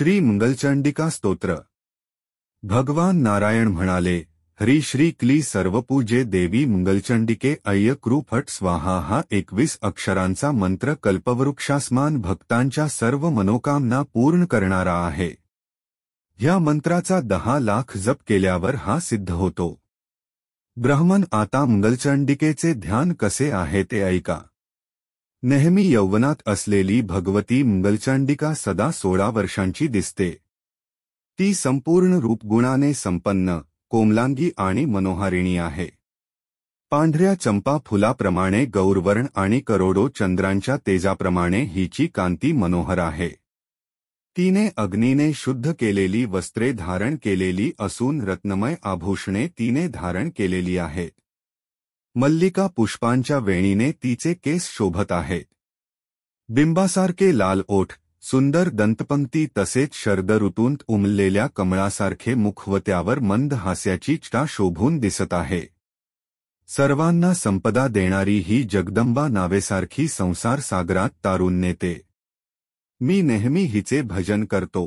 श्री मंगलचंडिका स्तोत्र। भगवान नारायण म्हणाले, हरी श्री क्ली सर्वपूज्ये देवी मंगलचंडिके अय्य कृफट स्वाहा हा 21 अक्षरांचा मंत्र कल्पवृक्षासमान भक्तांच्या सर्व मनोकामना पूर्ण करणारा आहे। ह्या मंत्राचा 10 लाख जप केल्यावर हा सिद्ध होतो। ब्राह्मण, आता मंगलचंडिकेचे ध्यान कसे आहे ते ऐका। नेहमी यौवनात असलेली भगवती मंगलचंडिका सदा 16 वर्षांची दिसते। ती संपूर्ण रूपगुणाने संपन्न, कोमलांगी आणि मनोहारिणी आहे। पांढऱ्या चंपा फुलाप्रमाणे गौरवर्ण आणि करोडो चंद्रांच्या तेजाप्रमाणे हिची कांती मनोहर आहे। तिने अग्नीने शुद्ध केलेली वस्त्रे धारण केलेली असून रत्नमय आभूषणे तिने धारण केलेली आहेत। मल्लिका पुष्पांच्या वेणीने तिचे केस शोभत आहेत। बिंबासारखे लाल ओठ, सुंदर दंतपंक्ती तसेच शरद ऋतूंत उमललेल्या कमळासारखे मुख व त्यावर मंद हास्याची छटा शोभून दिसत आहे। सर्वांना संपदा देणारी ही जगदंबा नावेसारखी संसार सागरात तारून नेते। मी नेहमी हिचे भजन करतो,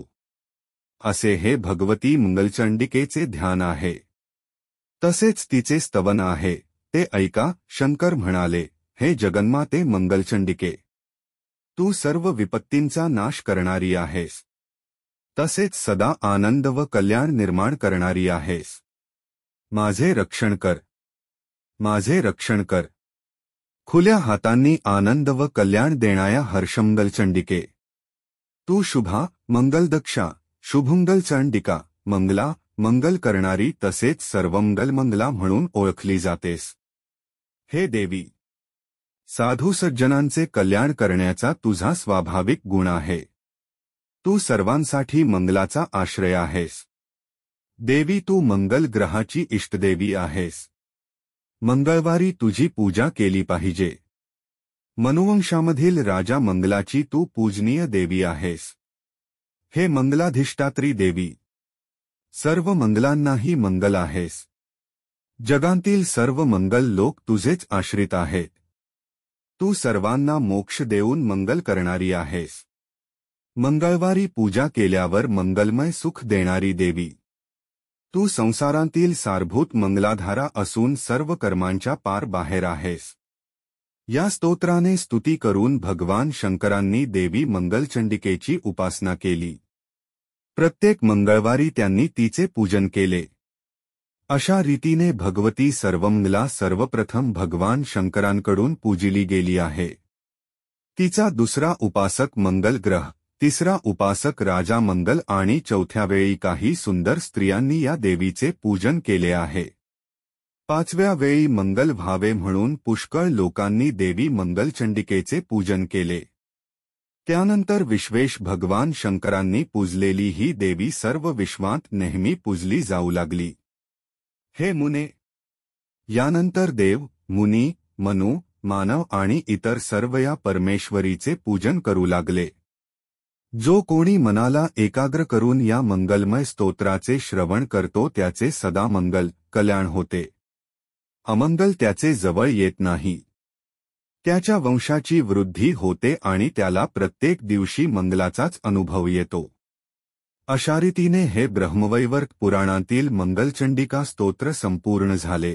असे हे भगवती मंगलचंडिकेचे ध्यान आहे। तसेच तिचे स्तवन आहे, ते ऐका। शंकर म्हणाले, हे जगन्माते मंगलचंडिके, तू सर्व विपत्तींचा नाश करणारी आहेस, तसेच सदा आनंद व कल्याण निर्माण करणारी आहेस। माझे रक्षण कर, माझे रक्षण कर। खुल्या हातांनी आनंद व कल्याण देणाया हर्षमंगलचंडिके, तू शुभा, मंगलदक्षा, शुभमंगलचंडिका, मंगला, मंगल करणारी तसेच सर्वमंगलमंगला म्हणून ओळखली जातेस। हे देवी, साधू सज्जनांचे कल्याण करण्याचा तुझा स्वाभाविक गुण आहे। तू सर्वांसाठी मंगलाचा आश्रय आहेस। देवी, तू मंगल ग्रहाची इष्टदेवी आहेस। मंगळवारी तुझी पूजा केली पाहिजे। मनुवंशामधील राजा मंगलाची तू पूजनीय देवी आहेस। हे मंगलाधिष्ठात्री देवी, सर्व मंगलांनाही मंगल आहेस। जगांतील सर्व मंगल लोक तुझेच आश्रित आहेत। तू सर्वांना मोक्ष देऊन मंगल करणारी आहेस। मंगळवारी पूजा केल्यावर मंगलमय सुख देणारी देवी, तू संसारांतील सारभूत मंगलाधारा असून सर्व कर्मांच्या पार बाहेर आहेस। या स्तोत्राने स्तुती करून भगवान शंकरांनी देवी मंगलचंडिकेची उपासना केली। प्रत्येक मंगळवारी त्यांनी तिचे पूजन केले। अशा रीतीने भगवती सर्वमंगला सर्वप्रथम भगवान शंकरांकडून पूजिली गेली आहे। तिचा दुसरा उपासक मंगल ग्रह, तिसरा उपासक राजा मंगल आणि चौथ्या वेळी काही सुंदर स्त्रियांनी या देवीचे पूजन केले आहे। पाचव्या वेळी मंगल व्हावे म्हणून पुष्कळ लोकांनी देवी मंगलचंडिकेचे पूजन केले। त्यानंतर विश्वेश भगवान शंकरांनी पूजलेली ही देवी सर्व विश्वात नेहमी पूजली जाऊ लागली। हे मुने, यानंतर देव, मुनी, मनु, मानव आणि इतर सर्व या परमेश्वरीचे पूजन करू लागले। जो कोणी मनाला एकाग्र करून या मंगलमय स्तोत्राचे श्रवण करतो त्याचे सदा मंगल, कल्याण होते। अमंगल त्याचे जवळ येत नाही। त्याच्या वंशाची वृद्धी होते आणि त्याला प्रत्येक दिवशी मंगलाचाच अनुभव येतो। अशा रीतीने हे ब्रह्मवैवर्त पुराणातील मंगलचंडिका स्तोत्र संपूर्ण झाले।